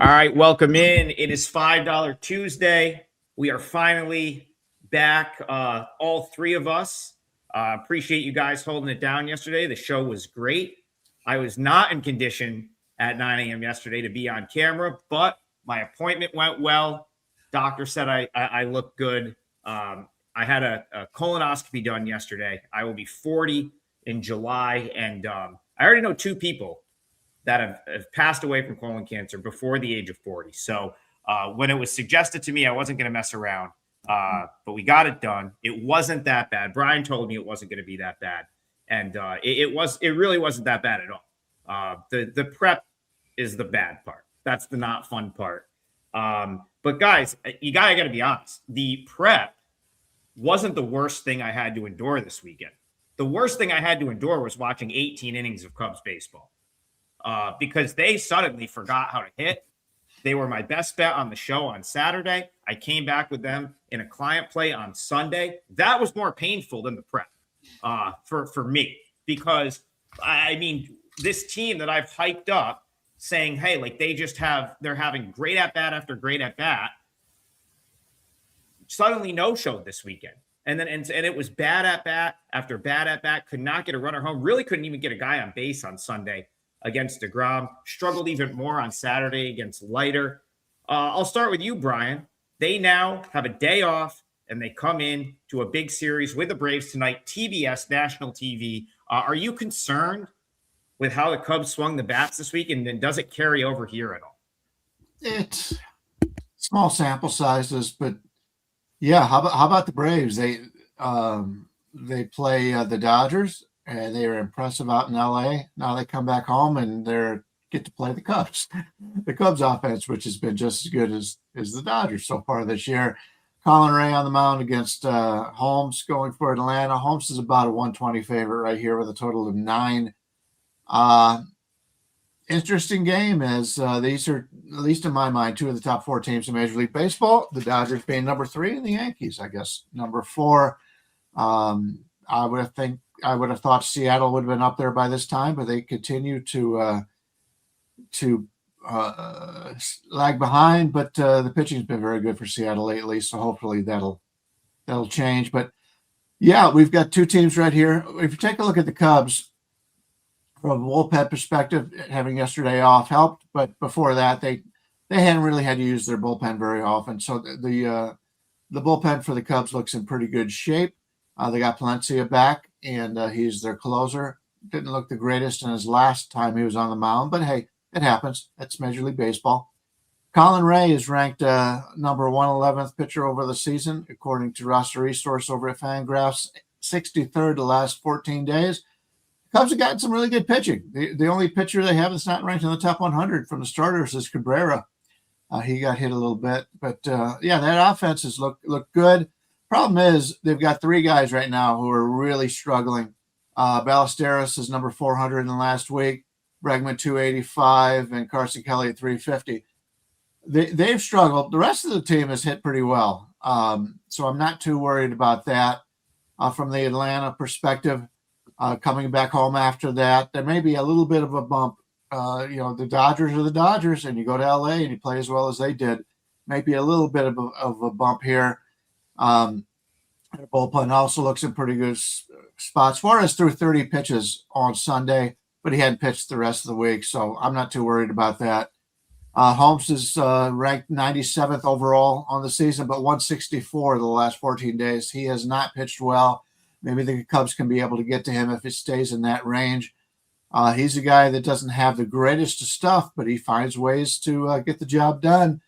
All right, welcome in. It is $5 Tuesday. We are finally back, all three of us. Appreciate you guys holding it down yesterday. The show was great. I was not in condition at 9 a.m. yesterday to be on camera, but my appointment went well. Doctor said I look good. I had a colonoscopy done yesterday. I will be 40 in July, and I already know two people that have passed away from colon cancer before the age of 40. So when it was suggested to me, I wasn't going to mess around, but we got it done. It wasn't that bad. Brian told me it wasn't going to be that bad, and it really wasn't that bad at all. The prep is the bad part. That's the not fun part. But guys, you got to be honest. The prep wasn't the worst thing I had to endure this weekend. The worst thing I had to endure was watching 18 innings of Cubs baseball. Because they suddenly forgot how to hit. They were my best bet on the show on Saturday. I came back with them in a client play on Sunday. That was more painful than the prep for me, because I mean, this team that I've hyped up saying, hey, like they're having great at bat after great at bat, suddenly no-showed this weekend. And it was bad at bat after bad at bat, could not get a runner home, really couldn't even get a guy on base on Sunday against DeGrom, struggled even more on Saturday against Leiter. I'll start with you, Brian. They now have a day off, and they come in to a big series with the Braves tonight, TBS, national TV. Are you concerned with how the Cubs swung the bats this week, and then does it carry over here at all? It's small sample sizes, but yeah, how about the Braves? They play the Dodgers. And they were impressive out in LA. Now they come back home and they get to play the Cubs. The Cubs offense, which has been just as good as the Dodgers so far this year. Colin Ray on the mound against Holmes going for Atlanta. Holmes is about a 120 favorite right here with a total of 9. Interesting game, as these are, at least in my mind, two of the top 4 teams in Major League Baseball. The Dodgers being number 3 and the Yankees, I guess, number 4. I would have thought Seattle would have been up there by this time, but they continue to lag behind. But the pitching's been very good for Seattle lately, so hopefully that'll change. But yeah, we've got two teams right here. If you take a look at the Cubs from a bullpen perspective, having yesterday off helped, but before that they hadn't really had to use their bullpen very often. So the bullpen for the Cubs looks in pretty good shape. They got Palencia back, and he's their closer. Didn't look the greatest in his last time he was on the mound, but hey, it happens. It's Major League Baseball. Colin Ray is ranked number 111th pitcher over the season, according to Roster Resource over at Fangraphs, 63rd the last 14 days. Cubs have gotten some really good pitching. The only pitcher they have that's not ranked in the top 100 from the starters is Cabrera. He got hit a little bit, but yeah, that offense has looked good. Problem is they've got 3 guys right now who are really struggling. Ballesteros is number 400 in the last week, Bregman 285, and Carson Kelly at 350. They've struggled. The rest of the team has hit pretty well, so I'm not too worried about that. From the Atlanta perspective, coming back home after that, there may be a little bit of a bump. The Dodgers are the Dodgers, and you go to LA and you play as well as they did. Maybe a little bit of a bump here. The bullpen also looks in pretty good spots. Suarez threw 30 pitches on Sunday, but he hadn't pitched the rest of the week, so I'm not too worried about that. Holmes is ranked 97th overall on the season, but 164 the last 14 days. He has not pitched well. Maybe the Cubs can be able to get to him if it stays in that range. He's a guy that doesn't have the greatest of stuff, but he finds ways to get the job done.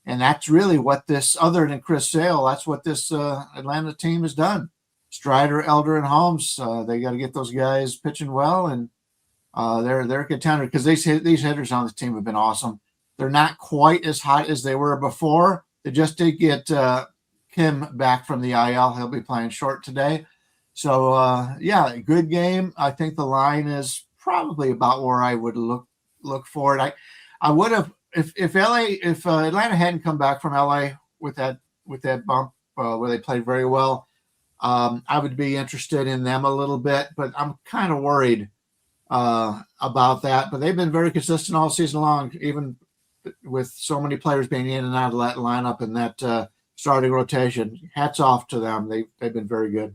And that's really what this, other than Chris Sale, that's what this Atlanta team has done. Strider, Elder, and Holmes, they got to get those guys pitching well, and they're a contender because these hitters on the team have been awesome. They're not quite as hot as they were before. They just did get Kim back from the IL. He'll be playing short today. So, yeah, good game. I think the line is probably about where I would look for it. I would have, if Atlanta hadn't come back from LA with that bump where they played very well, I would be interested in them a little bit, but I'm kind of worried about that. But they've been very consistent all season long, even with so many players being in and out of that lineup and that starting rotation. Hats off to them. They've been very good.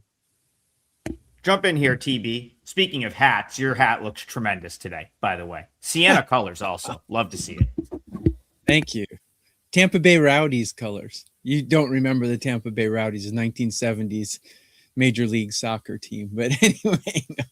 Jump in here, TB. Speaking of hats, your hat looks tremendous today, by the way. Sienna colors also. Love to see it. Thank you. Tampa Bay Rowdies colors. You don't remember the Tampa Bay Rowdies, the 1970s Major League Soccer team. But anyway, no.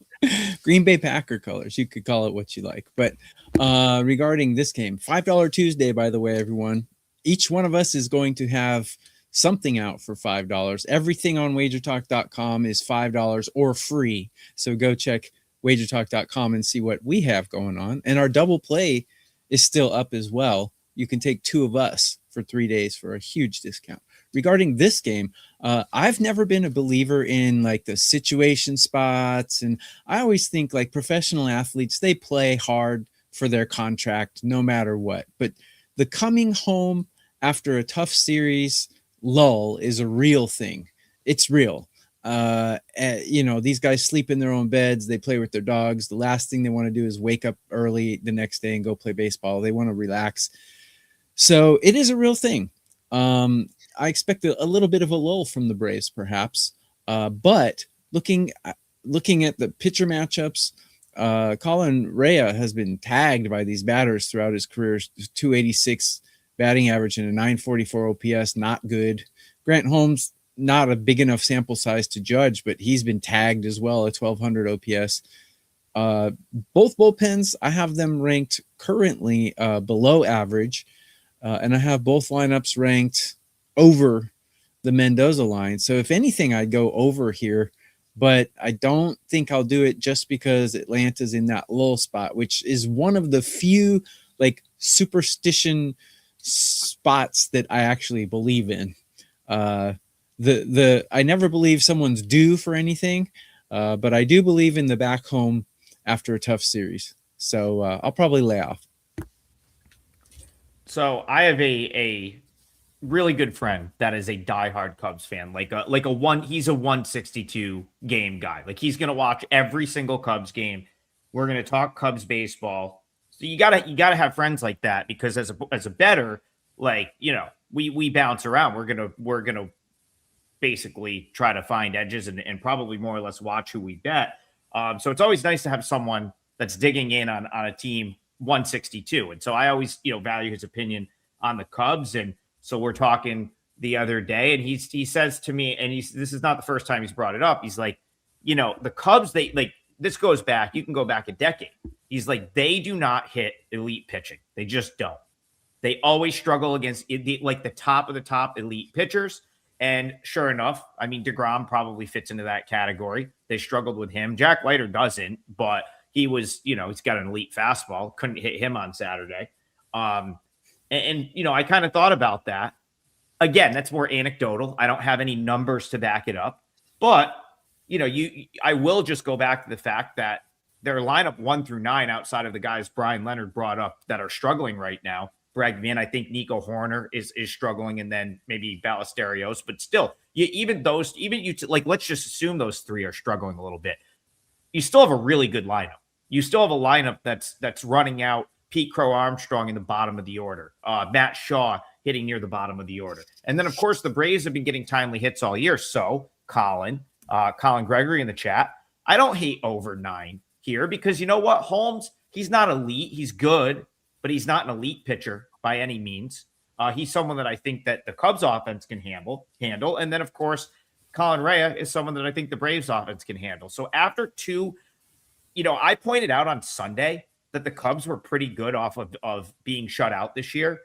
Green Bay Packer colors. You could call it what you like. But regarding this game, $5 Tuesday, by the way, everyone. Each one of us is going to have something out for $5. Everything on WagerTalk.com is $5 or free. So go check WagerTalk.com and see what we have going on. And our double play is still up as well. You can take two of us for 3 days for a huge discount. Regarding this game, I've never been a believer in like the situation spots. And I always think like professional athletes, they play hard for their contract no matter what. But the coming home after a tough series lull is a real thing. It's real. These guys sleep in their own beds. They play with their dogs. The last thing they want to do is wake up early the next day and go play baseball. They want to relax. So it is a real thing. I expect a little bit of a lull from the Braves, perhaps. But looking at the pitcher matchups, Colin Rea has been tagged by these batters throughout his career. 286 batting average and a 944 OPS, not good. Grant Holmes, not a big enough sample size to judge, but he's been tagged as well at 1200 OPS. Both bullpens, I have them ranked currently below average. And I have both lineups ranked over the Mendoza line. So if anything, I'd go over here, but I don't think I'll do it just because Atlanta's in that lull spot, which is one of the few like superstition spots that I actually believe in. I never believe someone's due for anything, but I do believe in the back home after a tough series. So I'll probably lay off. So I have a really good friend that is a diehard Cubs fan. He's a 162 game guy. Like he's gonna watch every single Cubs game. We're gonna talk Cubs baseball. So you gotta have friends like that because as a bettor, like we bounce around. We're gonna basically try to find edges and probably more or less watch who we bet. So it's always nice to have someone that's digging in on a team 162. And so I always, value his opinion on the Cubs. And so we're talking the other day and he says to me, and this is not the first time he's brought it up. He's like, the Cubs, this goes back, you can go back a decade. He's like, they do not hit elite pitching. They just don't. They always struggle against the top of the top elite pitchers. And sure enough, I mean, DeGrom probably fits into that category. They struggled with him. Jack Leiter doesn't, but he was, he's got an elite fastball. Couldn't hit him on Saturday. I kind of thought about that. Again, that's more anecdotal. I don't have any numbers to back it up. But, I will just go back to the fact that their lineup 1 through 9 outside of the guys Bryan Leonard brought up that are struggling right now. Bregman, I think Nico Horner is struggling, and then maybe Ballesteros. But still, let's just assume those three are struggling a little bit. You still have a really good lineup. You still have a lineup that's running out Pete Crow Armstrong in the bottom of the order, Matt Shaw hitting near the bottom of the order. And then, of course, the Braves have been getting timely hits all year. So, Colin Gregory in the chat, I don't hate over 9 here because you know what? Holmes, he's not elite. He's good, but he's not an elite pitcher by any means. He's someone that I think that the Cubs offense can handle. And then, of course, Colin Rea is someone that I think the Braves offense can handle. So after 2, I pointed out on Sunday that the Cubs were pretty good off of being shut out this year,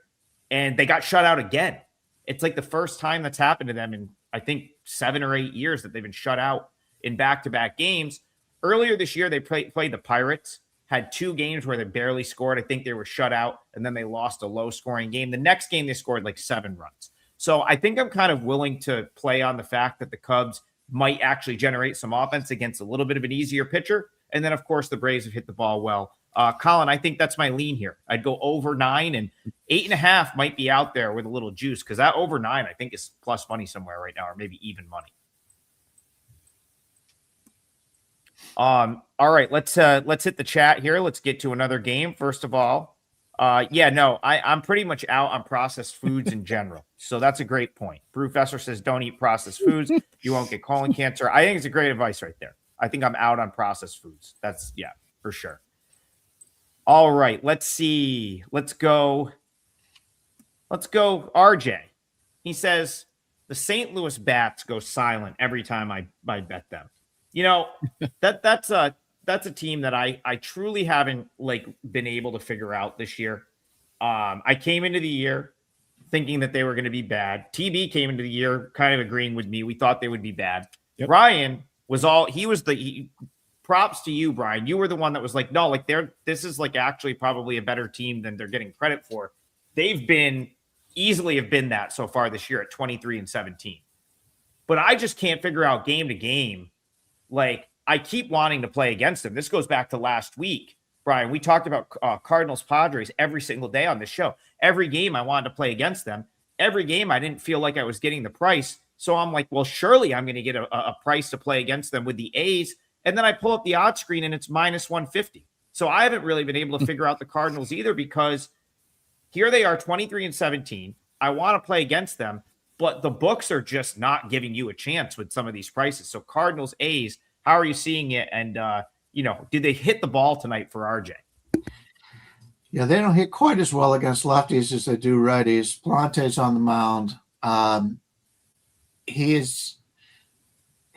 and they got shut out again. It's like the first time that's happened to them in, I think, 7 or 8 years that they've been shut out in back-to-back games. Earlier this year, they played the Pirates, had 2 games where they barely scored. I think they were shut out, and then they lost a low-scoring game. The next game, they scored like 7 runs. So I think I'm kind of willing to play on the fact that the Cubs might actually generate some offense against a little bit of an easier pitcher. And then, of course, the Braves have hit the ball well. Colin, I think that's my lean here. I'd go over 9, and 8.5 might be out there with a little juice because that over 9, I think, is plus money somewhere right now, or maybe even money. All right, let's hit the chat here. Let's get to another game. First of all, Yeah, no, I'm pretty much out on processed foods in general. So that's a great point. Brewfessor says don't eat processed foods. You won't get colon cancer. I think it's a great advice right there. I think I'm out on processed foods. That's, yeah, for sure. All right, let's see. Let's go RJ. He says the St. Louis Bats go silent every time I bet them. You know, that's a team that I truly haven't like been able to figure out this year. I came into the year thinking that they were going to be bad. TB came into the year kind of agreeing with me. We thought they would be bad. Yep. Brian was props to you, Brian. You were the one that was like, no, like this is like actually probably a better team than they're getting credit for. They've been easily have been that so far this year at 23-17. But I just can't figure out game to game. Like, I keep wanting to play against them. This goes back to last week, Brian. We talked about Cardinals Padres every single day on this show. Every game I wanted to play against them. Every game I didn't feel like I was getting the price. So I'm like, well, surely I'm going to get a price to play against them with the A's. And then I pull up the odds screen and it's minus 150. So I haven't really been able to figure out the Cardinals either, because here they are 23-17. I want to play against them, but the books are just not giving you a chance with some of these prices. So Cardinals, A's, how are you seeing it? And, did they hit the ball tonight for RJ? Yeah, they don't hit quite as well against lefties as they do righties. Plante's on the mound. He's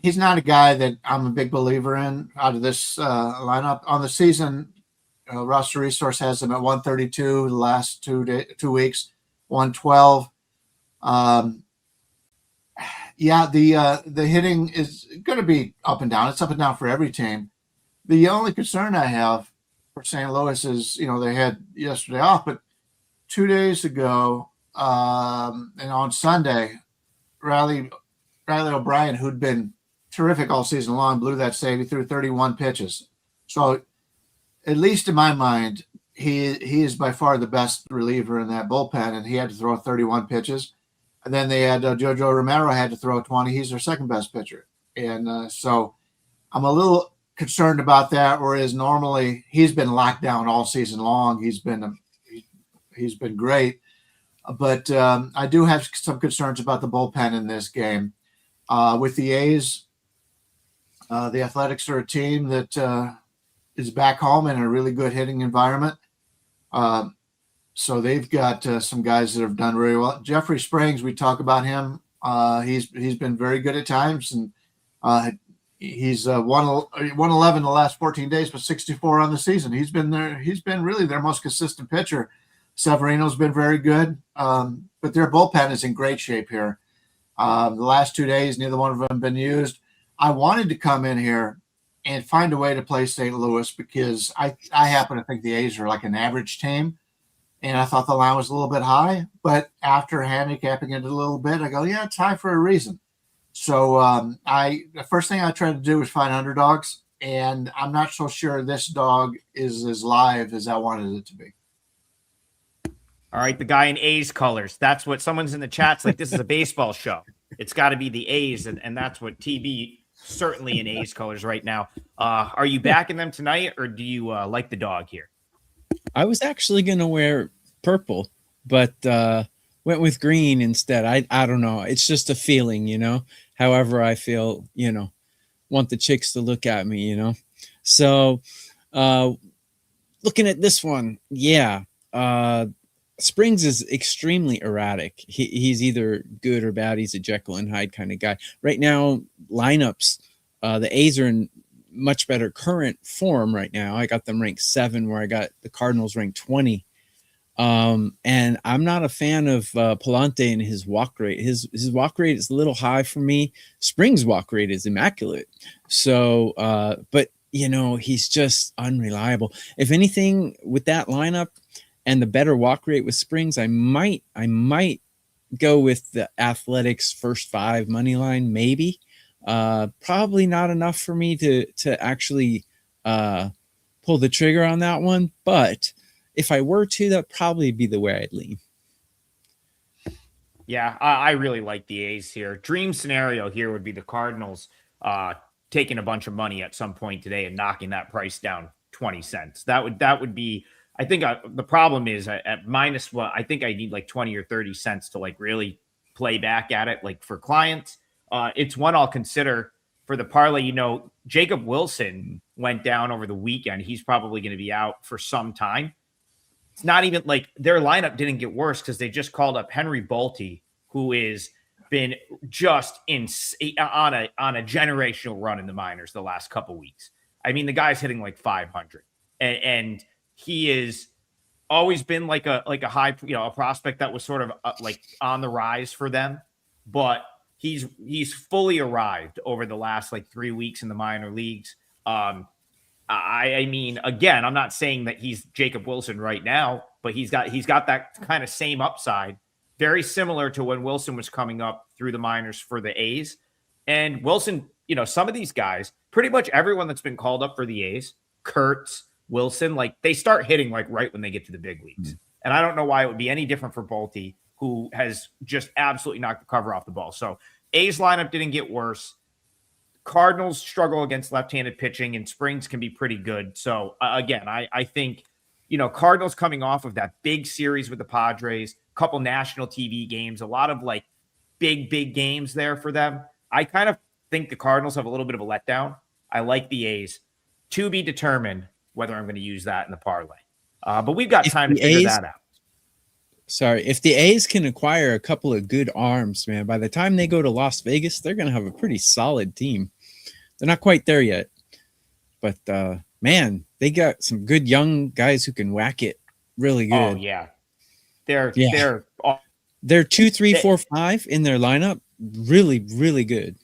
not a guy that I'm a big believer in out of this lineup. On the season, Roster Resource has him at 132 the last 2 weeks, 112. The hitting is going to be up and down. It's up and down for every team. The only concern I have for St. Louis is, they had yesterday off, but 2 days ago, and on Sunday, Riley O'Brien, who'd been terrific all season long, blew that save. He threw 31 pitches. So at least in my mind, he is by far the best reliever in that bullpen, and he had to throw 31 pitches. And then they had Jojo Romero had to throw 20. He's their second best pitcher. And so I'm a little concerned about that, whereas normally he's been locked down all season long. He's been great. But I do have some concerns about the bullpen in this game. With the A's, the Athletics are a team that is back home in a really good hitting environment. So they've got some guys that have done very well. Jeffrey Springs, we talk about him. He's been very good at times, and he's 111 the last 14 days, but 64 on the season. He's been really their most consistent pitcher. Severino's been very good, but their bullpen is in great shape here. The last 2 days, neither one of them have been used. I wanted to come in here and find a way to play St. Louis because I happen to think the A's are like an average team, and I thought the line was a little bit high. But after handicapping it a little bit, I go, yeah, it's high for a reason. So the first thing I tried to do was find underdogs, and I'm not so sure this dog is as live as I wanted it to be. All right, the guy in A's colors. That's what someone's in the chat's like, this is a baseball show. It's got to be the A's, and that's what TB certainly in A's colors right now. Are you backing them tonight, or do you like the dog here? I was actually going to wear purple, but went with green instead. I don't know. It's just a feeling, however I feel, want the chicks to look at me, So looking at this one, yeah. Springs is extremely erratic. He's either good or bad. He's a Jekyll and Hyde kind of guy. Right now, lineups, the A's are in much better current form right now. I got them ranked 7, where I got the Cardinals ranked 20. And I'm not a fan of Palante and his walk rate. His walk rate is a little high for me. Springs' walk rate is immaculate. So, but he's just unreliable. If anything, with that lineup and the better walk rate with Springs, I might go with the Athletics first 5 money line, maybe. Probably not enough for me to actually pull the trigger on that one, but if I were to, that'd probably be the way I'd lean. Yeah, I really like the A's here. Dream scenario here would be the Cardinals taking a bunch of money at some point today and knocking that price down 20 cents. That would be I think the problem is at minus what I think I need like 20 or 30 cents to like really play back at it. Like for clients, it's one I'll consider for the parlay. You know, Jacob Wilson went down over the weekend. He's probably going to be out for some time. It's not even like their lineup didn't get worse because they just called up Henry Bolte, who is been just on a generational run in the minors the last couple weeks. I mean, the guy's hitting like 500, and he is always been like a high, a prospect that was sort of like on the rise for them, but he's fully arrived over the last like 3 weeks in the minor leagues. I mean, again, I'm not saying that he's Jacob Wilson right now, but he's got that kind of same upside, very similar to when Wilson was coming up through the minors for the A's. And Wilson, some of these guys, pretty much everyone that's been called up for the A's, Kurtz, Wilson, like they start hitting like right when they get to the big leagues. Mm-hmm. And I don't know why it would be any different for Bolte, who has just absolutely knocked the cover off the ball. So A's lineup didn't get worse. Cardinals struggle against left-handed pitching, and Springs can be pretty good. So again, I think, Cardinals coming off of that big series with the Padres, couple national TV games, a lot of like big games there for them. I kind of think the Cardinals have a little bit of a letdown. I like the A's. To be determined whether I'm going to use that in the parlay. But we've got time to figure that out. Sorry, if the A's can acquire a couple of good arms, man, by the time they go to Las Vegas, they're going to have a pretty solid team. They're not quite there yet. But, man, they got some good young guys who can whack it really good. Oh, yeah. They're 2, 3, 4, 5 in their lineup. Really, really good.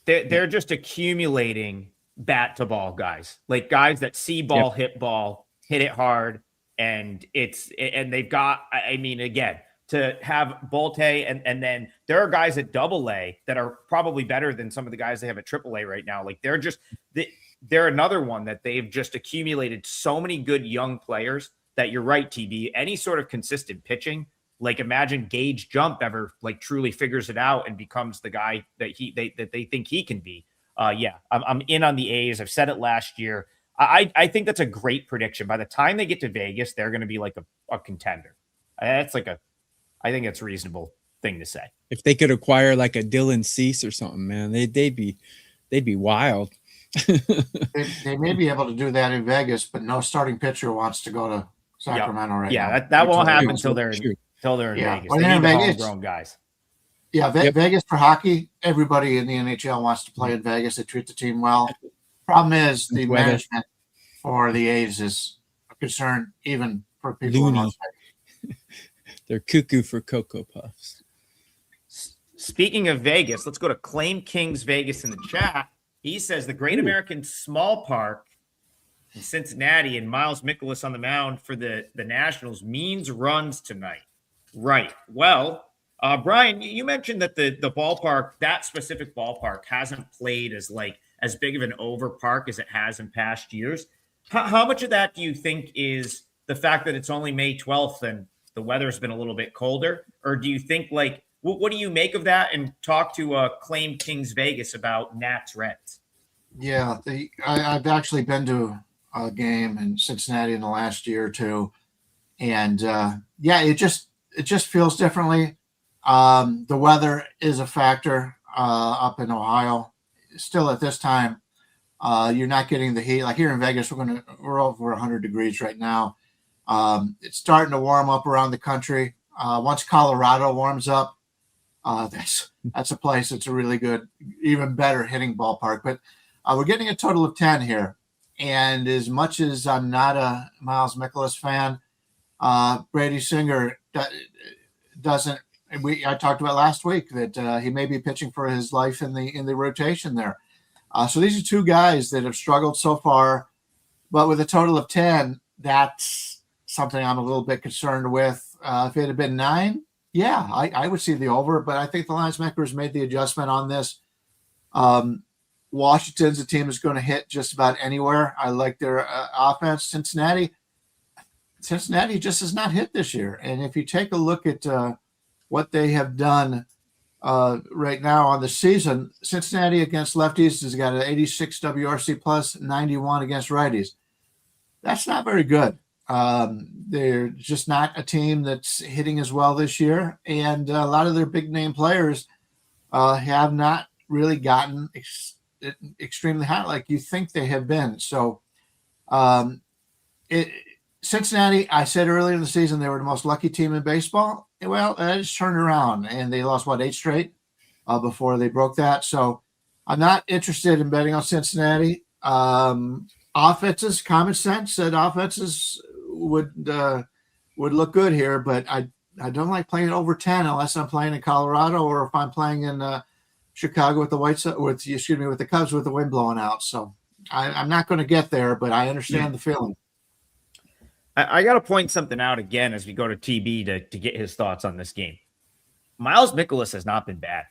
They're just accumulating bat to ball guys, like guys that see ball, hit ball, hit it hard. And they've got, I mean, again, to have Bolte and then there are guys at AA that are probably better than some of the guys they have at AAA right now. Like they're another one that they've just accumulated so many good young players that you're right, TB, any sort of consistent pitching, like imagine Gage Jump ever like truly figures it out and becomes the guy that they think he can be. I'm in on the A's. I've said it last year. I think that's a great prediction. By the time they get to Vegas, they're going to be like a contender. I think it's a reasonable thing to say. If they could acquire like a Dylan Cease or something, man, they'd be wild. they may be able to do that in Vegas, but no starting pitcher wants to go to Sacramento right now. Yeah, that won't happen until they're in Vegas. When they need the Vegas, homegrown guys. Yeah, Vegas for hockey, everybody in the NHL wants to play in Vegas. They treat the team well. Problem is the management for the A's is a concern even for people in Las Vegas. They're cuckoo for Cocoa Puffs. Speaking of Vegas, let's go to Claim Kings Vegas in the chat. He says the Great American Small Park in Cincinnati and Miles Mikolas on the mound for the Nationals means runs tonight. Right. Well, Brian, you mentioned that the ballpark, that specific ballpark, hasn't played as big of an over park as it has in past years. How much of that do you think is the fact that it's only May 12th and the weather's been a little bit colder? Or do you think what do you make of that? And talk to Claim Kings Vegas about Nats Reds. Yeah, I've actually been to a game in Cincinnati in the last year or two. And it just feels differently. The weather is a factor up in Ohio. Still at this time, you're not getting the heat. Like here in Vegas, we're over 100 degrees right now. It's starting to warm up around the country. Once Colorado warms up, that's a place that's a really good, even better hitting ballpark. But we're getting a total of 10 here. And as much as I'm not a Miles Mikolas fan, Brady Singer doesn't. I talked about last week that he may be pitching for his life in the rotation there. So these are two guys that have struggled so far, but with a total of 10, that's something I'm a little bit concerned with. If it had been 9, I would see the over, but I think the lines makers made the adjustment on this. Washington's a team that's going to hit just about anywhere. I like their offense. Cincinnati just has not hit this year. And if you take a look at what they have done right now on the season, Cincinnati against lefties has got an 86 WRC plus, 91 against righties. That's not very good. They're just not a team that's hitting as well this year, and a lot of their big name players have not really gotten extremely hot like you think they have been. So, Cincinnati, I said earlier in the season they were the most lucky team in baseball. Well, it just turned around, and they lost 8 straight before they broke that. So, I'm not interested in betting on Cincinnati. Offenses, common sense said offenses would look good here, but I don't like playing over 10 unless I'm playing in Colorado or if I'm playing in Chicago with the with the Cubs with the wind blowing out. So I'm not going to get there, but I understand the feeling. I got to point something out again as we go to TB to get his thoughts on this game. Miles Mikolas has not been bad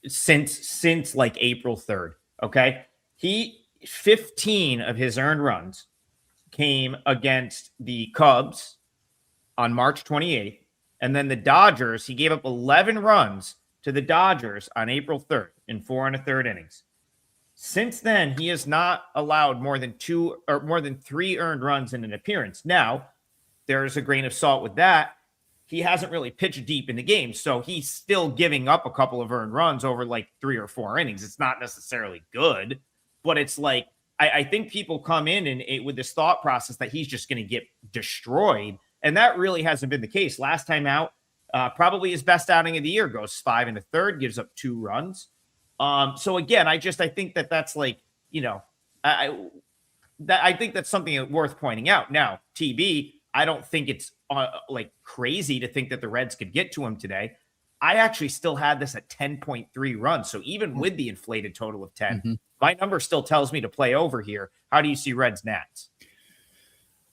since like April 3rd. Okay, 15 of his earned runs came against the Cubs on March 28th. And then the Dodgers, he gave up 11 runs to the Dodgers on April 3rd in 4 1/3 innings. Since then, he has not allowed more than 3 earned runs in an appearance. Now, there's a grain of salt with that. He hasn't really pitched deep in the game, so he's still giving up a couple of earned runs over like 3 or 4 innings. It's not necessarily good, but it's like, I think people come in and with this thought process that he's just going to get destroyed. And that really hasn't been the case. Last time out, probably his best outing of the year, goes 5 1/3, gives up 2 runs. So again, I think that's like, I think that's something worth pointing out. Now, TB, I don't think it's like crazy to think that the Reds could get to him today. I actually still had this at 10.3 runs. So even with the inflated total of 10, my number still tells me to play over here. How do you see Reds Nats?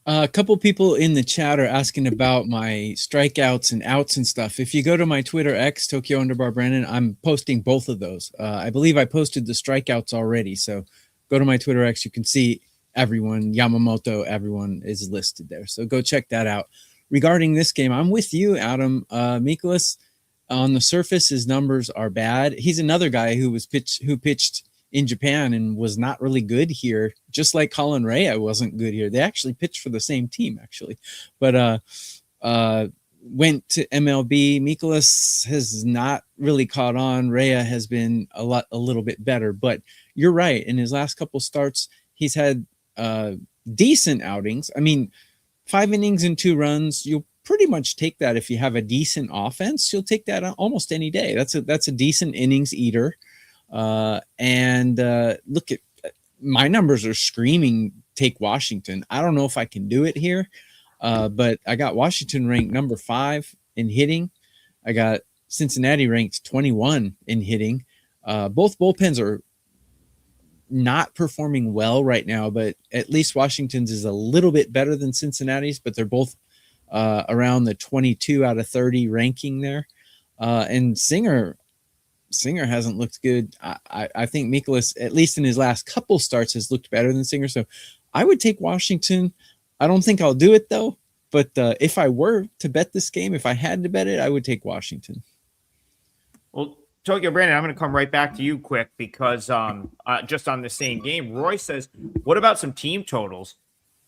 A couple people in the chat are asking about my strikeouts and outs and stuff. If you go to my Twitter X, Tokyo_Brandon, I'm posting both of those. I believe I posted the strikeouts already. So go to my Twitter X. You can see everyone, Yamamoto, everyone is listed there. So go check that out. Regarding this game, I'm with you, Adam. Mikolas, on the surface, his numbers are bad. He's another guy who pitched in Japan and was not really good here, just like Colin Rea wasn't good here. They actually pitched for the same team, actually. But went to MLB. Mikolas has not really caught on. Rea has been a little bit better. But you're right. In his last couple starts, he's had decent outings. I mean, 5 innings and 2 runs, you'll pretty much take that. If you have a decent offense, you'll take that almost any day. That's a decent innings eater. And look at my numbers are screaming, take Washington. I don't know if I can do it here. But I got Washington ranked number 5 in hitting. I got Cincinnati ranked 21 in hitting. Both bullpens are not performing well right now, but at least Washington's is a little bit better than Cincinnati's, but they're both around the 22 out of 30 ranking there. And Singer hasn't looked good. I think Mikolas, at least in his last couple starts, has looked better than Singer. So I would take Washington. I don't think I'll do it though. But if I were to bet this game, if I had to bet it, I would take Washington. Well, Tokyo Brandon, I'm going to come right back to you quick because just on the same game, Roy says, what about some team totals?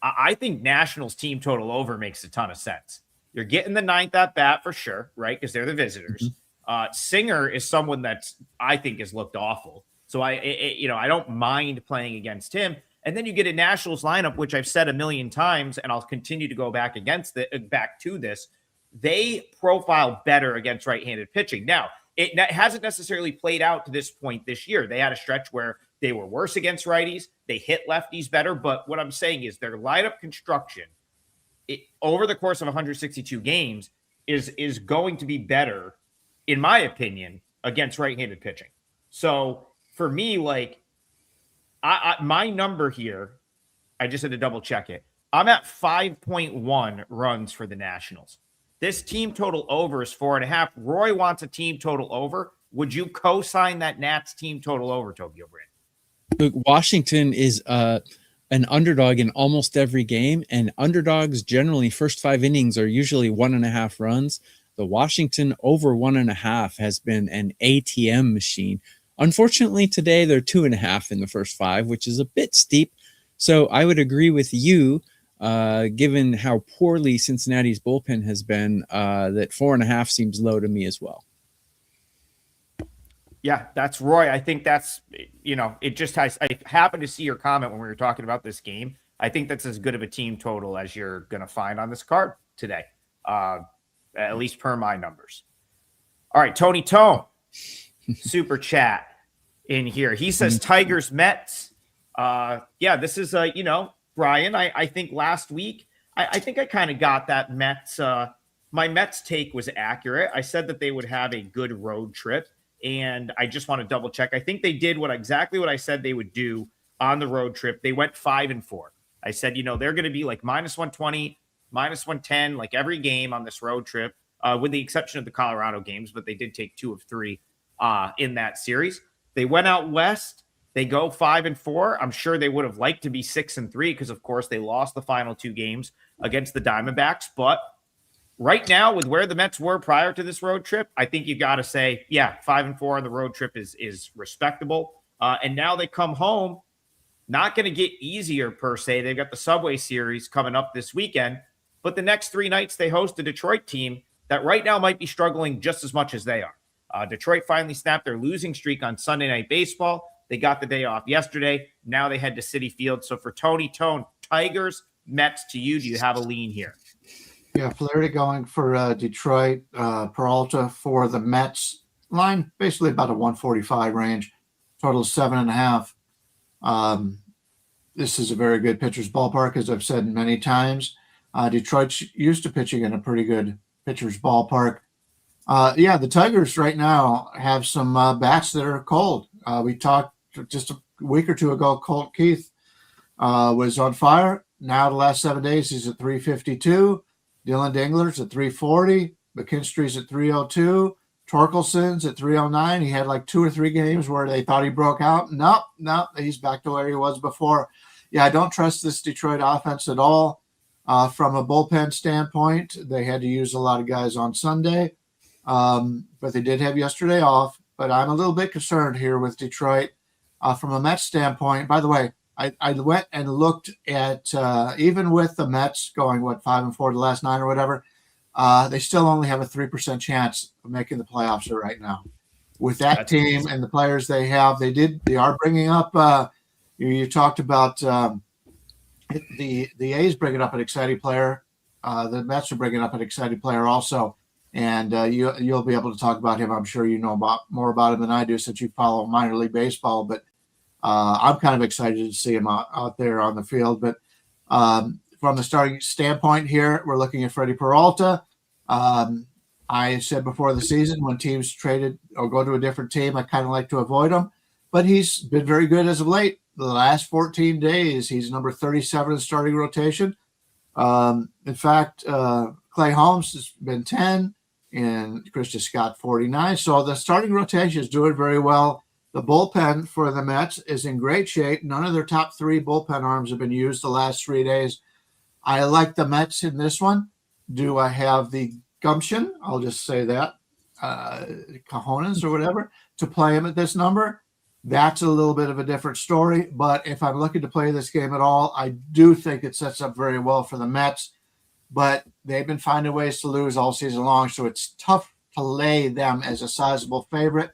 I think Nationals team total over makes a ton of sense. You're getting the 9th at bat for sure, right? Because they're the visitors. Singer is someone that's I think has looked awful. So I don't mind playing against him. And then you get a Nationals lineup, which I've said a million times, and I'll continue to go back to this. They profile better against right-handed pitching. Now, it hasn't necessarily played out to this point this year. They had a stretch where they were worse against righties. They hit lefties better. But what I'm saying is their lineup construction over the course of 162 games is going to be better, in my opinion, against right-handed pitching. So for me, like my number here, I just had to double check it. I'm at 5.1 runs for the Nationals. This team total over is 4.5. Roy wants a team total over. Would you co-sign that Nats team total over, Tokyo Brand? Look, Washington is an underdog in almost every game, and underdogs generally first 5 innings are usually 1.5 runs. The Washington over 1.5 has been an ATM machine. Unfortunately, today they're 2.5 in the first 5, which is a bit steep. So I would agree with you. given how poorly Cincinnati's bullpen has been, that 4.5 seems low to me as well. Yeah, that's Roy. I think that's, it just has, I happened to see your comment when we were talking about this game. I think that's as good of a team total as you're going to find on this card today, at least per my numbers. All right, Tony Tone, super chat in here. He says Tigers Mets. This is, Brian, I think last week, I think I kind of got that Mets. My Mets take was accurate. I said that they would have a good road trip. And I just want to double check. I think they did exactly what I said they would do on the road trip. They went 5-4. I said, they're going to be like -120, -110, like every game on this road trip, with the exception of the Colorado games, but they did take 2 of 3 in that series. They went out west. They go 5-4. I'm sure they would have liked to be 6-3 because, of course, they lost the final 2 games against the Diamondbacks. But right now, with where the Mets were prior to this road trip, I think you got to say, 5-4 on the road trip is respectable. And now they come home, not going to get easier per se. They've got the Subway Series coming up this weekend, but the next 3 nights they host a Detroit team that right now might be struggling just as much as they are. Detroit finally snapped their losing streak on Sunday Night Baseball. They got the day off yesterday. Now they head to Citi Field. So for Tony Tone, Tigers, Mets to you, do you have a lean here? Yeah, Flaherty going for Detroit, Peralta for the Mets. Line basically about a 145 range, total 7.5. This is a very good pitcher's ballpark, as I've said many times. Detroit's used to pitching in a pretty good pitcher's ballpark. The Tigers right now have some bats that are cold. We talked just a week or 2 ago, Colt Keith was on fire. Now the last 7 days, he's at 352. Dylan Dingler's at 340. McKinstry's at 302. Torkelson's at 309. He had like 2 or 3 games where they thought he broke out. Nope. He's back to where he was before. Yeah, I don't trust this Detroit offense at all. From a bullpen standpoint, they had to use a lot of guys on Sunday, but they did have yesterday off. But I'm a little bit concerned here with Detroit. From a Mets standpoint, by the way, I went and looked at even with the Mets going 5-4 the last 9 or whatever, they still only have a 3% chance of making the playoffs right now. With that team and the players they have, they are bringing up. You talked about the A's bringing up an exciting player. The Mets are bringing up an exciting player also, and you'll be able to talk about him. I'm sure you know more about him than I do since you follow minor league baseball, but. I'm kind of excited to see him out there on the field. But from the starting standpoint here, we're looking at Freddie Peralta. I said before the season when teams traded or go to a different team, I kind of like to avoid him. But he's been very good as of late. The last 14 days, he's number 37 in starting rotation. In fact, Clay Holmes has been 10 and Christian Scott 49. So the starting rotation is doing very well. The bullpen for the Mets is in great shape. None of their top 3 bullpen arms have been used the last 3 days. I like the Mets in this one. Do I have the gumption? I'll just say that, cojones or whatever, to play him at this number? That's a little bit of a different story. But if I'm looking to play this game at all, I do think it sets up very well for the Mets. But they've been finding ways to lose all season long, so it's tough to lay them as a sizable favorite.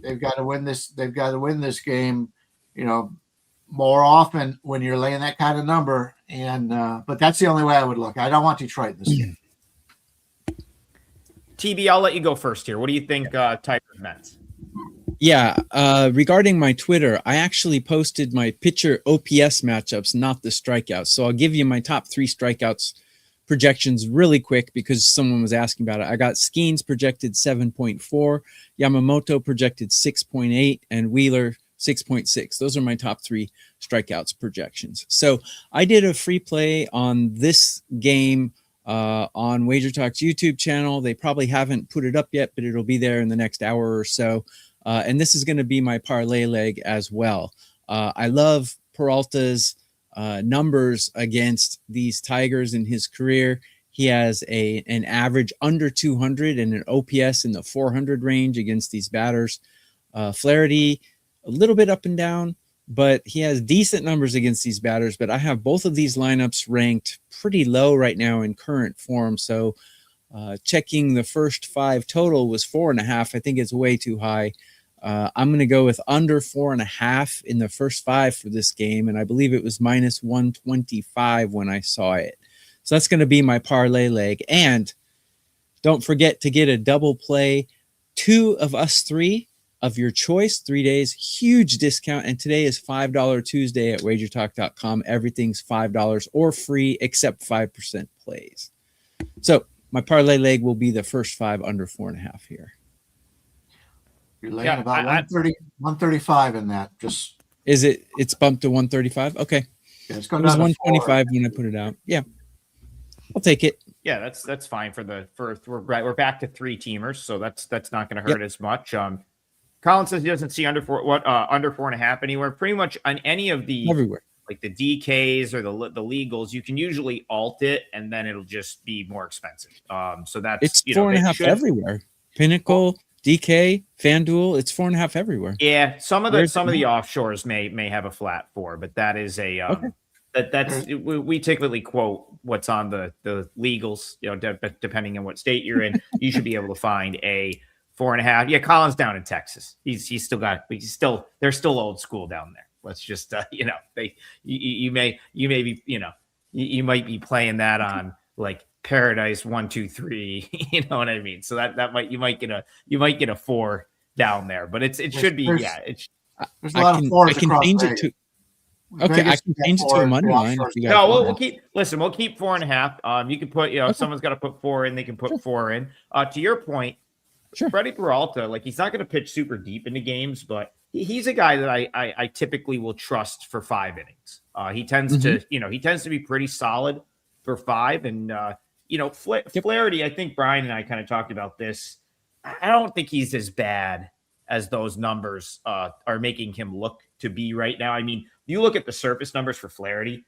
They've got to win this. They've got to win this game, more often when you're laying that kind of number. And but that's the only way I would look. I don't want Detroit in this game. TB, I'll let you go first here. What do you think, Tigers Mets? Yeah, regarding my Twitter, I actually posted my pitcher OPS matchups, not the strikeouts. So I'll give you my top 3 strikeouts projections really quick because someone was asking about it. I got Skeens projected 7.4, Yamamoto projected 6.8, and Wheeler 6.6. Those are my top 3 strikeouts projections. So I did a free play on this game on WagerTalk's YouTube channel. They probably haven't put it up yet, but it'll be there in the next hour or so. And this is going to be my parlay leg as well. I love Peralta's numbers against these Tigers in his career. He has an average under 200 and an OPS in the 400 range against these batters. Flaherty, a little bit up and down. but he has decent numbers against these batters. But I have both of these lineups ranked pretty low right now in current form. So checking the first 5 total was 4.5. I think it's way too high. I'm going to go with under 4.5 in the first 5 for this game. And I believe it was minus 125 when I saw it. So that's going to be my parlay leg. And don't forget to get a double play. 2 of us 3 of your choice, 3 days, huge discount. And today is $5 Tuesday at wagertalk.com. Everything's $5 or free except 5% plays. So my parlay leg will be the first 5 under 4.5 here. You're laying about 130, 135 in that. Just it's bumped to 135. Okay. Yeah, it's it was 125 when I put it out. Yeah. I'll take it. Yeah, that's fine we're back to 3 teamers, so that's not going to hurt as much. Colin says he doesn't see under 4.5 anywhere. Pretty much on any of the everywhere, like the DKs or the legals, you can usually alt it and then it'll just be more expensive. So that's it's 4.5 everywhere. Pinnacle, DK, FanDuel, it's 4.5 everywhere. Yeah, some of the offshores may have a flat 4, but that is a we typically quote what's on the legals, depending on what state you're in. You should be able to find a 4.5. Yeah, Colin's down in Texas. They're still old school down there. Let's just you may be you might be playing that on like Paradise 1, 2, 3. You know what I mean? So that you might get a 4 down there, but it should be there's a lot of 4s. I can change it to. Okay, I can change it to a money line. No, we'll keep 4.5. You can put, if someone's got to put 4 in, they can put 4 in. To your point, sure. Freddie Peralta, like he's not going to pitch super deep into games, but he's a guy that I typically will trust for 5 innings. He tends to be pretty solid for 5. And, Flaherty, I think Brian and I kind of talked about this. I don't think he's as bad as those numbers are making him look to be right now. I mean, you look at the surface numbers for Flaherty,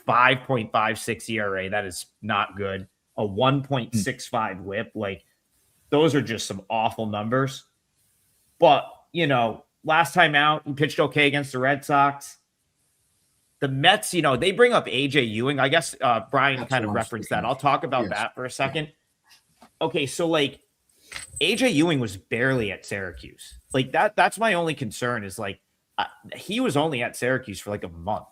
5.56 ERA. That is not good. A 1.65 whip. Like, those are just some awful numbers. But, last time out, he pitched okay against the Red Sox. The Mets, they bring up AJ Ewing. I guess Brian kind of referenced that. I'll talk about that for a second. Okay, so like AJ Ewing was barely at Syracuse. Like that's my only concern is like he was only at Syracuse for like a month.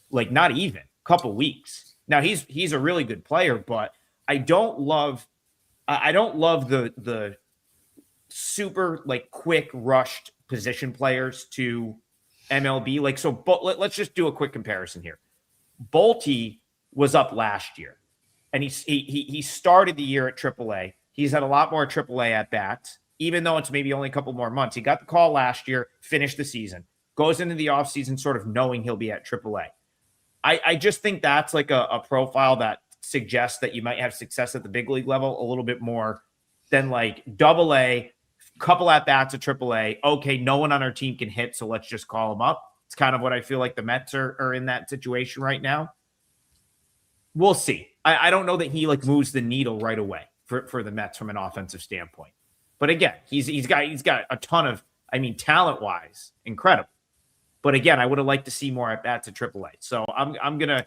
Like not even a couple weeks. Now he's a really good player, but I don't love the super like quick rushed position players to MLB. Like, so, but let's just do a quick comparison here. Bolte was up last year and he started the year at AAA. He's had a lot more AAA at bats, even though it's maybe only a couple more months. He got the call last year, finished the season, goes into the offseason sort of knowing he'll be at AAA. I just think that's like a profile that suggests that you might have success at the big league level a little bit more than like AA, couple at bats at AAA. Okay, no one on our team can hit, so let's just call him up. It's kind of what I feel like the Mets are in that situation right now. We'll see. I don't know that he like moves the needle right away for the Mets from an offensive standpoint. But again, he's got a ton of, talent wise, incredible. But again, I would have liked to see more at bats at AAA. So I'm gonna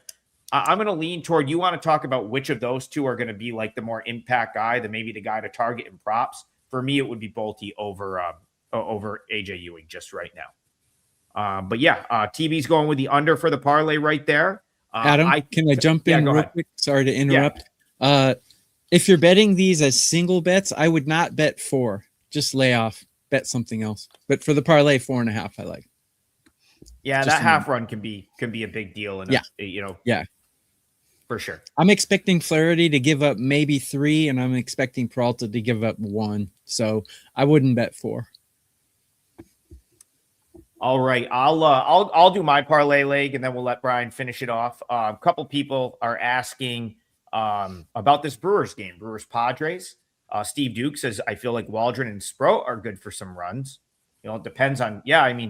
lean toward. You want to talk about which of those two are going to be like the more impact guy, maybe the guy to target in props. For me, it would be Bolte over AJ Ewing just right now. But yeah, TB's going with the under for the parlay right there. Adam, can I jump in real quick? Sorry to interrupt. Yeah. If you're betting these as single bets, I would not bet 4. Just lay off. Bet something else. But for the parlay, 4.5, I like. Yeah, just that half run can be a big deal. And yeah, for sure. I'm expecting Flaherty to give up maybe 3, and I'm expecting Peralta to give up 1. So I wouldn't bet 4. All right, I'll do my parlay leg, and then we'll let Brian finish it off. A couple people are asking about this Brewers game, Brewers Padres. Steve Duke says, I feel like Waldron and Sproat are good for some runs. It depends on,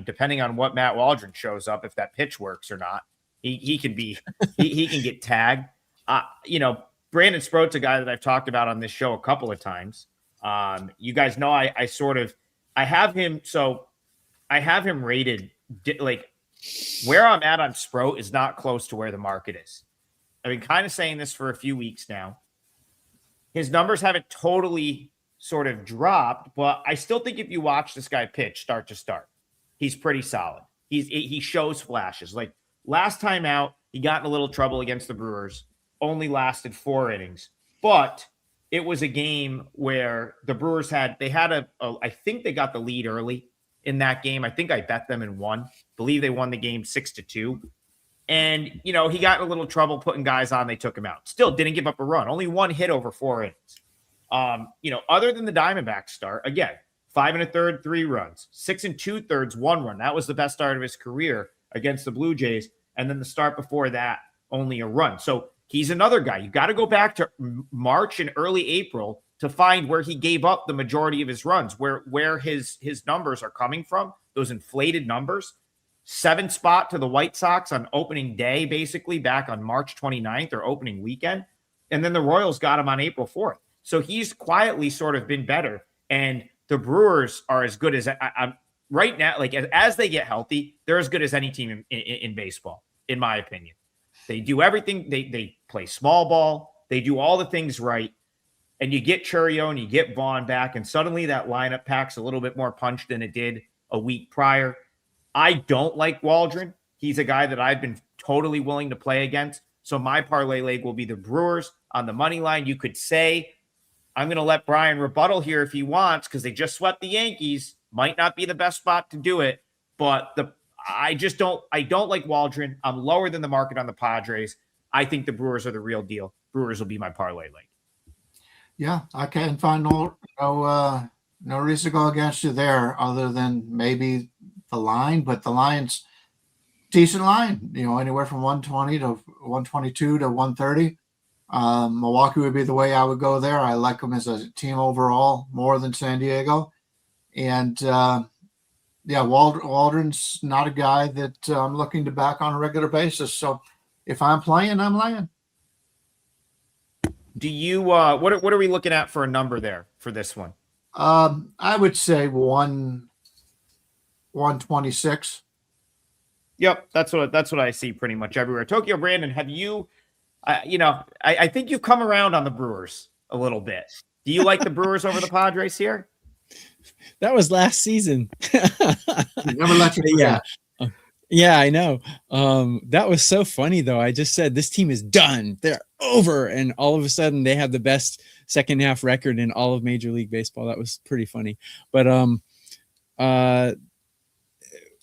depending on what Matt Waldron shows up, if that pitch works or not, he can be, he can get tagged. Brandon Sproat's a guy that I've talked about on this show a couple of times. You guys know I have him. So I have him rated like Where I'm at on Sproat is not close to where the market is. I've been kind of saying this for a few weeks now. His numbers haven't totally sort of dropped, but I still think if you watch this guy pitch start to start, he's pretty solid. He shows flashes. Like last time out, he got in a little trouble against the Brewers, only lasted 4 innings, but it was a game where the Brewers I think they got the lead early in that game. I think I bet them and won. Believe they won the game 6-2. And, he got in a little trouble putting guys on. They took him out. Still didn't give up a run. Only 1 hit over 4 innings. Other than the Diamondbacks start, again, 5 1/3, 3 runs, 6 2/3, 1 run. That was the best start of his career against the Blue Jays. And then the start before that, only a run. So he's another guy. You got to go back to March and early April to find where he gave up the majority of his runs, where his numbers are coming from, those inflated numbers. 7th spot to the White Sox on opening day, basically back on March 29th or opening weekend. And then the Royals got him on April 4th. So he's quietly sort of been better. And the Brewers are as good as I'm right now. Like as they get healthy, they're as good as any team in baseball, in my opinion. They do everything. They play small ball. They do all the things right. And you get Churio and you get Vaughn back. And suddenly that lineup packs a little bit more punch than it did a week prior. I don't like Waldron. He's a guy that I've been totally willing to play against. So my parlay leg will be the Brewers on the money line. You could say, I'm going to let Brian rebuttal here if he wants, because they just swept the Yankees. Might not be the best spot to do it, but I don't like Waldron. I'm lower than the market on the Padres. I think the Brewers are the real deal. Brewers will be my parlay leg. Yeah, I can't find no reason to go against you there other than maybe the line, but the line's decent line, anywhere from 120 to 122 to 130. Milwaukee would be the way I would go there. I like them as a team overall more than San Diego. And Waldron's not a guy that I'm looking to back on a regular basis. So if I'm playing, I'm laying. Do you what are we looking at for a number there for this one? I would say 126. Yep, that's what I see pretty much everywhere. Tokyo Brandon, have you I think you've come around on the Brewers a little bit. Do you like the Brewers over the Padres here? That was last season. Never let you forget. Yeah, I know. That was so funny though. I just said this team is done. They're over, and all of a sudden they have the best second half record in all of Major League Baseball. That was pretty funny. But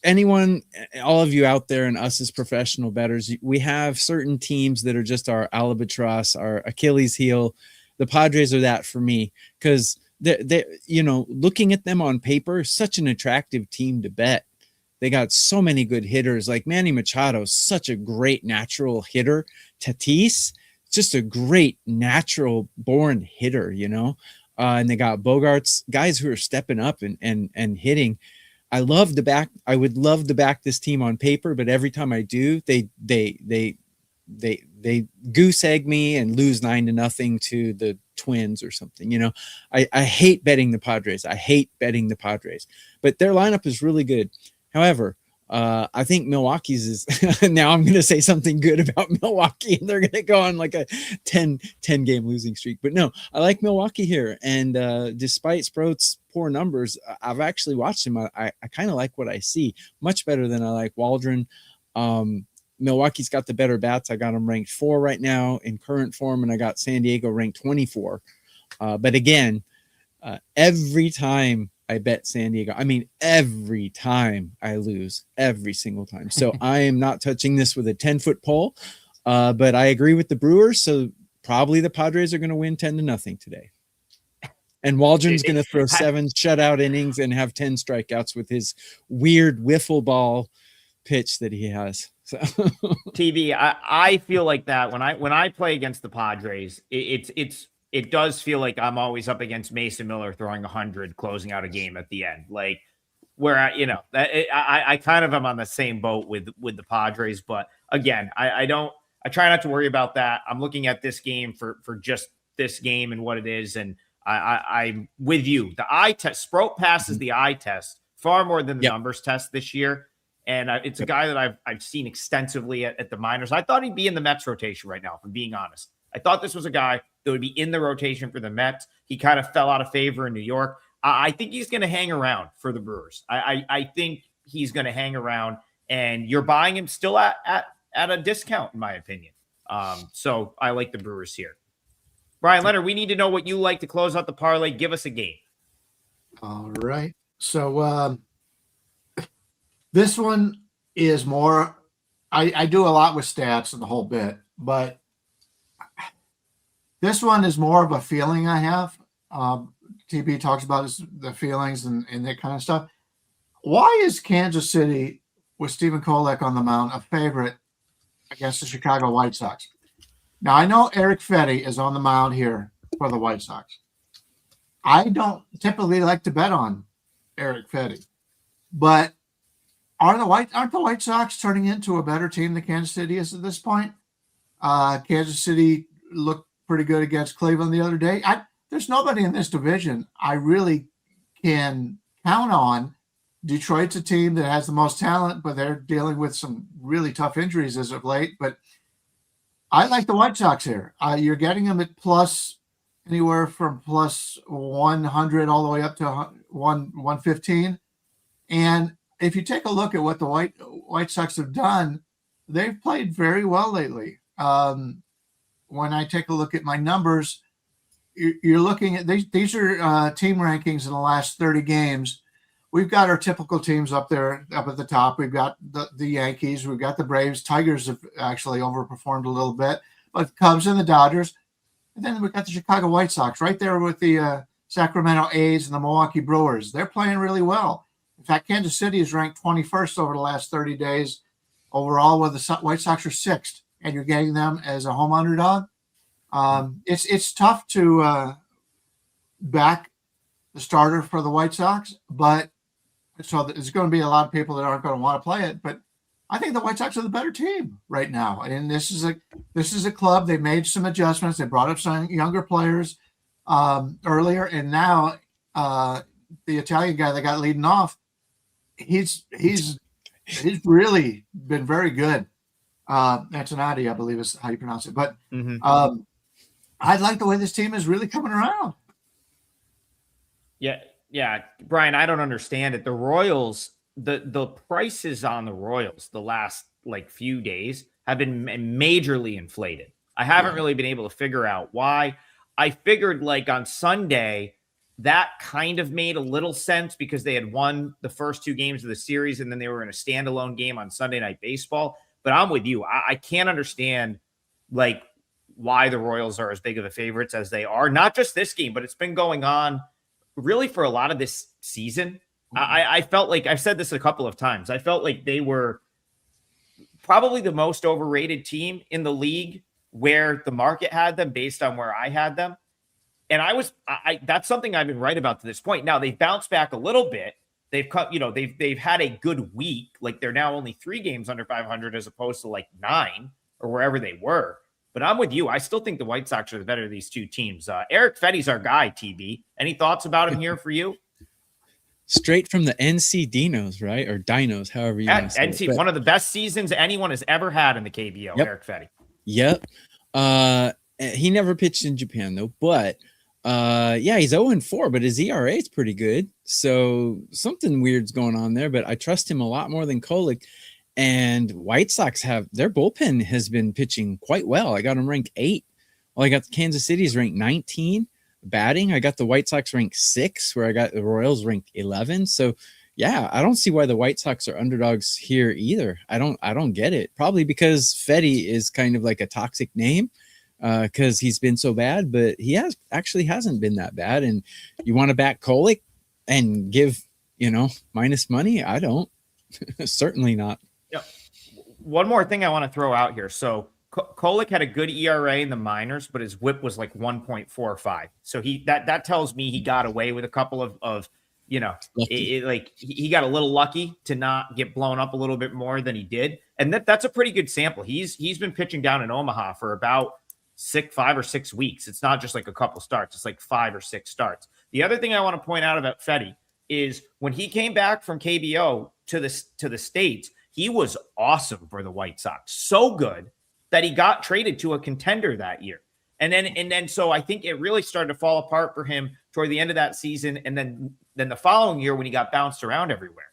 anyone, all of you out there and us as professional bettors, we have certain teams that are just our albatross, our Achilles heel. The Padres are that for me, because they looking at them on paper, such an attractive team to bet. They got so many good hitters, like Manny Machado, such a great natural hitter. Tatis, just a great natural born hitter, and they got Bogarts, guys who are stepping up and hitting. I would love to back this team on paper, but every time I do, they goose egg me and lose 9-0 to the Twins or something. I hate betting the Padres. But their lineup is really good. However, I think Milwaukee's is now I'm going to say something good about Milwaukee, and they're going to go on like a 10 game losing streak. But no, I like Milwaukee here. And despite Sproat's poor numbers, I've actually watched him. I kind of like what I see much better than I like Waldron. Milwaukee's got the better bats. I got them ranked 4 right now in current form, and I got San Diego ranked 24. But again, every time I bet San Diego, every time I lose, every single time. So I am not touching this with a 10-foot pole, but I agree with the Brewers. So probably the Padres are going to win 10-0 today. And Waldron's going to throw 7 shutout innings and have 10 strikeouts with his weird wiffle ball pitch that he has. So TV, I feel like that when I play against the Padres, it does feel like I'm always up against Mason Miller throwing 100, closing out a game at the end. Like where I kind of am on the same boat with the Padres, but again, I try not to worry about that. I'm looking at this game for just this game and what it is, and I'm with you. The eye test, Sproat passes the eye test far more than the numbers test this year. And it's a guy that I've seen extensively at the minors. I thought he'd be in the Mets rotation right now, if I'm being honest. I thought this was a guy that would be in the rotation for the Mets. He kind of fell out of favor in New York. I think he's going to hang around for the Brewers. I think he's going to hang around, and you're buying him still at a discount, in my opinion. So I like the Brewers here. Bryan Leonard, we need to know what you like to close out the parlay. Give us a game. All right. So this one is more, I do a lot with stats and the whole bit, but this one is more of a feeling I have. TB talks about the feelings and that kind of stuff. Why is Kansas City with Stephen Kolek on the mound a favorite against the Chicago White Sox? Now, I know Eric Fetty is on the mound here for the White Sox. I don't typically like to bet on Eric Fetty, but aren't the White Sox turning into a better team than Kansas City is at this point? Kansas City looked pretty good against Cleveland the other day. There's nobody in this division I really can count on. Detroit's a team that has the most talent, but they're dealing with some really tough injuries as of late. But I like the White Sox here. You're getting them at plus anywhere from plus 100 all the way up to 115. And if you take a look at what the White Sox have done, they've played very well lately. When I take a look at my numbers, you're looking at these are team rankings in the last 30 games. We've got our typical teams up there, up at the top. We've got the Yankees. We've got the Braves. Tigers have actually overperformed a little bit, but the Cubs and the Dodgers. And then we've got the Chicago White Sox right there with the Sacramento A's and the Milwaukee Brewers. They're playing really well. In fact, Kansas City is ranked 21st over the last 30 days overall, where the White Sox are 6th, and you're getting them as a home underdog. It's tough to back the starter for the White Sox, but so there's going to be a lot of people that aren't going to want to play it. But I think the White Sox are the better team right now, and this is a club. They made some adjustments. They brought up some younger players earlier, and now the Italian guy that got leading off, he's really been very good. Antonati, I believe is how you pronounce it. But I like the way this team is really coming around. Yeah, Brian, I don't understand it. The Royals, the prices on the Royals the last few days have been majorly inflated. I haven't really been able to figure out why. I figured on Sunday that kind of made a little sense because they had won the first 2 games of the series and then they were in a standalone game on Sunday Night Baseball. But I'm with you. I can't understand why the Royals are as big of a favorites as they are. Not just this game, but it's been going on really for a lot of this season. I felt like I've said this a couple of times. I felt like they were probably the most overrated team in the league where the market had them based on where I had them. And that's something I've been right about to this point. Now they've bounced back a little bit. They've cut, they've had a good week. They're now only 3 games under 500 as opposed to 9 or wherever they were. But I'm with you. I still think the White Sox are the better of these 2 teams. Eric Fetty's our guy, TB. Any thoughts about him here for you? Straight from the NC Dinos, right? Or Dinos, however you want to say NC, it. one of the best seasons anyone has ever had in the KBO, Yep. Eric Fetty. Yep. He never pitched in Japan, though. But, he's 0-4, but his ERA is pretty good. So something weird's going on there. But I trust him a lot more than Kolek. And White Sox their bullpen has been pitching quite well. I got them ranked 8. Well, I got Kansas City's ranked 19 batting. I got the White Sox ranked 6, where I got the Royals ranked 11. So yeah, I don't see why the White Sox are underdogs here either. I don't get it. Probably because Fetty is kind of like a toxic name because he's been so bad, but he hasn't been that bad. And you want to back Kolek and give, minus money? I don't. Certainly not. Yep. One more thing I want to throw out here. So Kolek had a good ERA in the minors, but his WHIP was 1.45. So that tells me he got away with a couple of he got a little lucky to not get blown up a little bit more than he did. And that's a pretty good sample. He's been pitching down in Omaha for about 5 or 6 weeks. It's not just a couple starts. It's 5 or 6 starts. The other thing I want to point out about Fetty is when he came back from KBO to the States, he was awesome for the White Sox. So good that he got traded to a contender that year. And then so I think it really started to fall apart for him toward the end of that season. And then the following year when he got bounced around everywhere.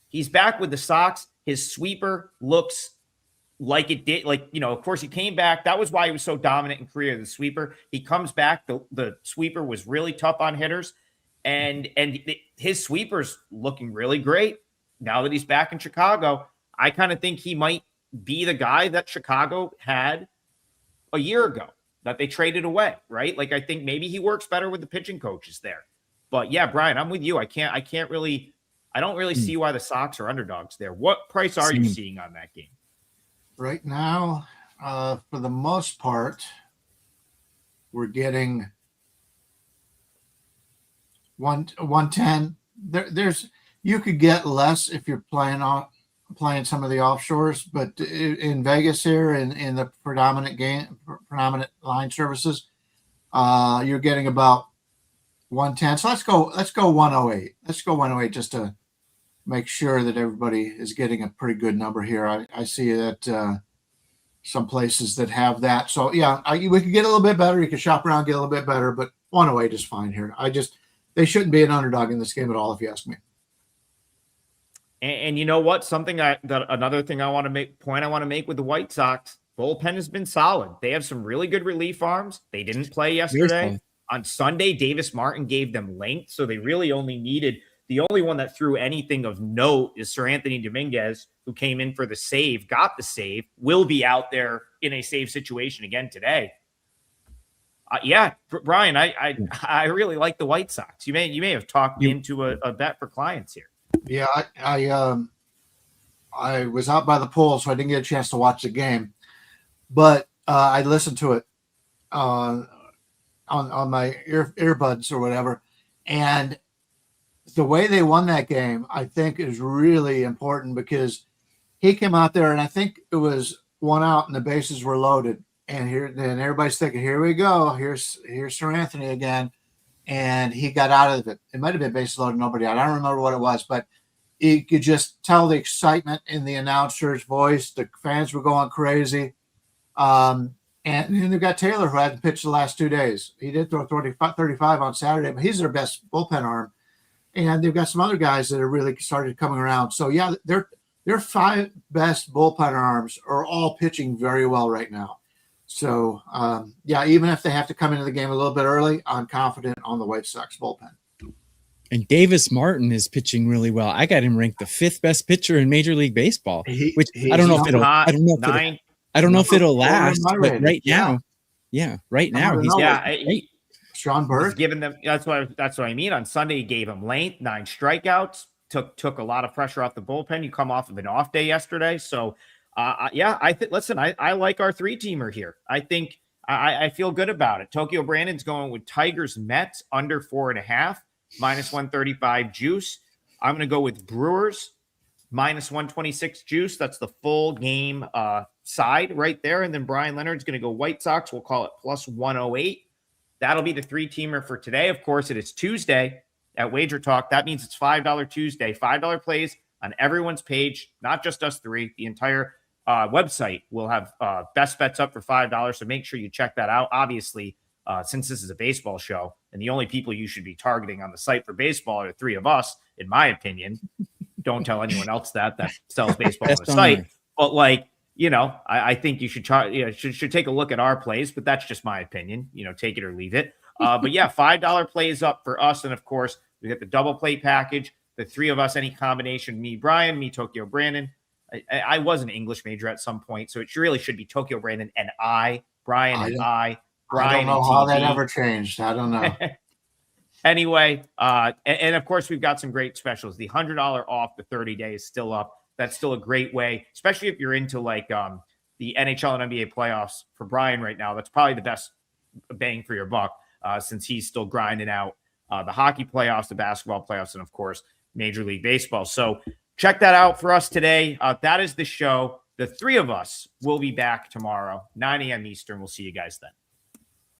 He's back with the Sox. His sweeper looks like it did. Like, of course, he came back. That was why he was so dominant in Korea, the sweeper. He comes back. The sweeper was really tough on hitters. And his sweeper's looking really great now that he's back in Chicago. I kind of think he might be the guy that Chicago had a year ago that they traded away, right? Like, I think maybe he works better with the pitching coaches there. But yeah, Brian, I'm with you. I don't really see why the Sox are underdogs there. What price are you seeing on that game? Right now, for the most part, we're getting 110. There's you could get less if you're playing some of the offshores, but in Vegas here in the predominant line services, you're getting about 110. So let's go 108. Let's go 108 just to make sure that everybody is getting a pretty good number here. I see that some places that have that. So yeah, we could get a little bit better. You can shop around, get a little bit better, but 108 is fine here. They shouldn't be an underdog in this game at all, if you ask me. And you know what? Another thing I want to make with the White Sox, bullpen has been solid. They have some really good relief arms. They didn't play yesterday. On Sunday, Davis Martin gave them length, so they really only needed the only one that threw anything of note is Sir Anthony Dominguez, who came in for the save, got the save, will be out there in a save situation again today. Yeah, Brian, I really like the White Sox. You may have talked me into a bet for clients here. Yeah, I was out by the pool, so I didn't get a chance to watch the game, but I listened to it on my earbuds or whatever, and the way they won that game, I think, is really important because he came out there, and I think it was one out, and the bases were loaded, and then everybody's thinking, "Here we go, here's Sir Anthony again." And he got out of it. It might have been bases loaded, nobody out. I don't remember what it was, but you could just tell the excitement in the announcer's voice. The fans were going crazy. And then they've got Taylor, who hadn't pitched the last 2 days. He did throw 35 on Saturday, but he's their best bullpen arm. And they've got some other guys that have really started coming around. So, yeah, their 5 best bullpen arms are all pitching very well right now. So, yeah, even if they have to come into the game a little bit early, I'm confident on the White Sox bullpen. And Davis Martin is pitching really well. I got him ranked the 5th best pitcher in Major League Baseball, which I don't know if it'll last. But right now, he's Sean Burke giving them. That's what I mean. On Sunday, he gave him length, 9 strikeouts, took a lot of pressure off the bullpen. You come off of an off day yesterday, so. I like our 3-teamer here. I think I feel good about it. Tokyo Brandon's going with Tigers Mets under 4.5, -135 juice. I'm going to go with Brewers -126 juice. That's the full game side right there. And then Bryan Leonard's going to go White Sox. We'll call it +108. That'll be the 3-teamer for today. Of course, it is Tuesday at WagerTalk. That means it's $5 Tuesday. $5 plays on everyone's page, not just us 3. The entire website will have best bets up for $5, so make sure you check that out. Obviously, since this is a baseball show, and the only people you should be targeting on the site for baseball are the 3 of us, in my opinion. Don't tell anyone else that sells baseball on the site. But I think you should try. Should take a look at our plays, but that's just my opinion. Take it or leave it. But yeah, $5 plays up for us, and of course we got the double play package. The 3 of us, any combination, me, Brian, me, Tokyo Brandon. I was an English major at some point, so it really should be Tokyo Brandon and Brian and Brian. I don't know how that ever changed. I don't know. Anyway, and of course, we've got some great specials. The $100 off the 30-day is still up. That's still a great way, especially if you're into the NHL and NBA playoffs for Brian right now. That's probably the best bang for your buck since he's still grinding out the hockey playoffs, the basketball playoffs, and of course, Major League Baseball. So check that out for us today. That is the show. The 3 of us will be back tomorrow, 9 a.m. Eastern. We'll see you guys then.